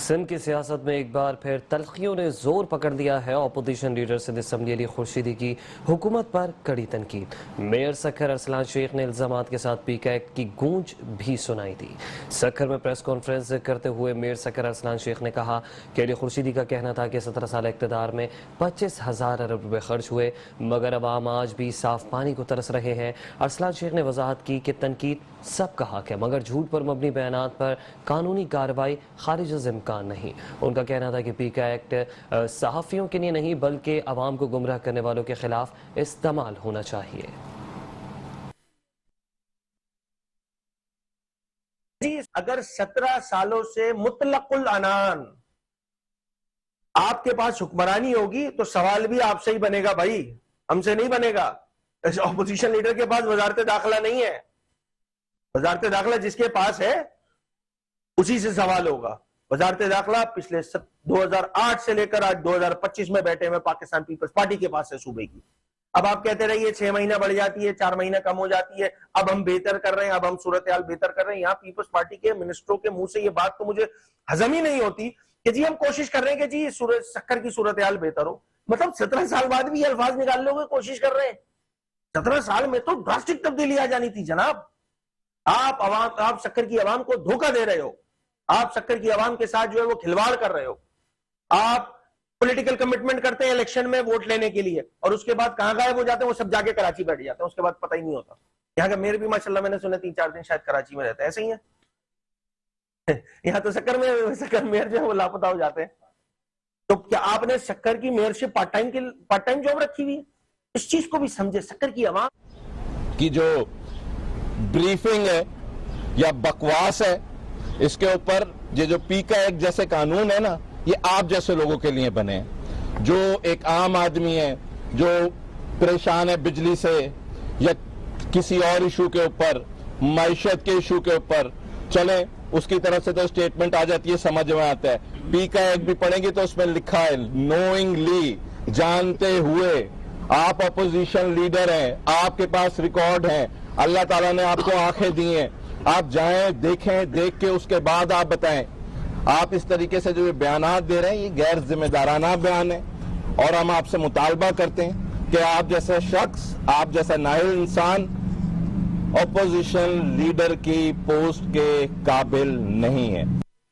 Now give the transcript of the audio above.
سندھ کی سیاست میں ایک بار پھر تلخیوں نے زور پکڑ لیا ہے۔ اپوزیشن لیڈر سندھ اسمبلی علی خورشیدی کی حکومت پر کڑی تنقید۔ میئر سکھر ارسلان شیخ نے الزامات کے ساتھ پیکا ایکٹ کی گونج بھی سنائی دی۔ سکھر میں پریس کانفرنس کرتے ہوئے میئر سکھر ارسلان شیخ نے کہا کہ علی خورشیدی کا کہنا تھا کہ 17 سال اقتدار میں 25,000 ارب روپے خرچ ہوئے، مگر عوام آج بھی صاف پانی کو ترس رہے ہیں۔ ارسلان شیخ نے وضاحت کی کہ تنقید سب کا حق ہے، مگر جھوٹ پر مبنی بیانات پر قانونی کارروائی خارج از امکان نہیں۔ ان کا کہنا تھا کہ پیکا ایکٹ صحافیوں کے لیے نہیں بلکہ عوام کو گمراہ کرنے والوں کے خلاف استعمال ہونا چاہیے۔ جی اگر 17 سالوں سے مطلق العنان آپ کے پاس حکمرانی ہوگی تو سوال بھی آپ سے ہی بنے گا، بھائی ہم سے نہیں بنے گا۔ اپوزیشن لیڈر کے پاس وزارت داخلہ نہیں ہے، وزارت داخلہ جس کے پاس ہے اسی سے سوال ہوگا۔ وزارت داخلہ پچھلے 2008 سے لے کر آج 2025 میں بیٹھے ہوئے پاکستان پیپلز پارٹی کے پاس ہے صوبے کی۔ اب آپ کہتے رہیے 6 مہینہ بڑھ جاتی ہے، 4 مہینہ کم ہو جاتی ہے، اب ہم بہتر کر رہے ہیں، اب ہم صورتحال بہتر کر رہے ہیں۔ یہاں پیپلز پارٹی کے منسٹروں کے منہ سے یہ بات تو مجھے ہضم ہی نہیں ہوتی کہ جی ہم کوشش کر رہے ہیں کہ جی سکھر کی صورتحال بہتر ہو۔ مطلب 17 سال بعد بھی یہ الفاظ نکالنے کی کوشش کر رہے ہیں۔ 17 سال میں تو ڈراسٹک تبدیلی آ جانی تھی جناب۔ آپ سکھر کی عوام کو دھوکہ دے رہے ہو، آپ سکھر کی عوام کے ساتھ جو ہے وہ کھلواڑ کر رہے ہو۔ آپ پولیٹیکل کمٹمنٹ کرتے ہیں الیکشن میں ووٹ لینے کے لیے، اور اس کے بعد کہاں غائب ہو جاتے ہیں، وہ سب جا کے کراچی بیٹھ جاتے ہیں، اس کے بعد پتہ ہی نہیں ہوتا۔ یہاں کا میئر بھی ماشاءاللہ میں نے سنا 3-4 دن شاید کراچی میں رہتا ہے، ایسے ہی ہے۔ یہاں تو سکھر میئر جو ہے وہ لاپتہ ہو جاتے ہیں۔ تو کیا آپ نے سکھر کی میئرشپ پارٹ ٹائم جاب رکھی ہوئی ہے؟ اس چیز کو بھی سمجھے۔ سکھر کی عوام کی جو بریفنگ ہے یا بکواس ہے، اس کے اوپر یہ جو پیکا ایکٹ جیسے قانون ہے نا، یہ آپ جیسے لوگوں کے لیے بنے ہیں۔ جو ایک عام آدمی ہے جو پریشان ہے بجلی سے یا کسی اور ایشو کے اوپر، معیشت کے ایشو کے اوپر، چلیں اس کی طرف سے تو سٹیٹمنٹ آ جاتی ہے، سمجھ میں آتا ہے۔ پیکا ایکٹ بھی پڑھیں گے تو اس میں لکھا ہے نوئنگلی، جانتے ہوئے آپ اپوزیشن لیڈر ہیں، آپ کے پاس ریکارڈ ہیں، اللہ تعالیٰ نے آپ کو آنکھیں دی ہیں، آپ جائیں دیکھیں، دیکھ کے اس کے بعد آپ بتائیں۔ آپ اس طریقے سے جو یہ بیانات دے رہے ہیں یہ غیر ذمہ دارانہ بیان ہے، اور ہم آپ سے مطالبہ کرتے ہیں کہ آپ جیسا شخص، آپ جیسا نااہل انسان اپوزیشن لیڈر کی پوسٹ کے قابل نہیں ہے۔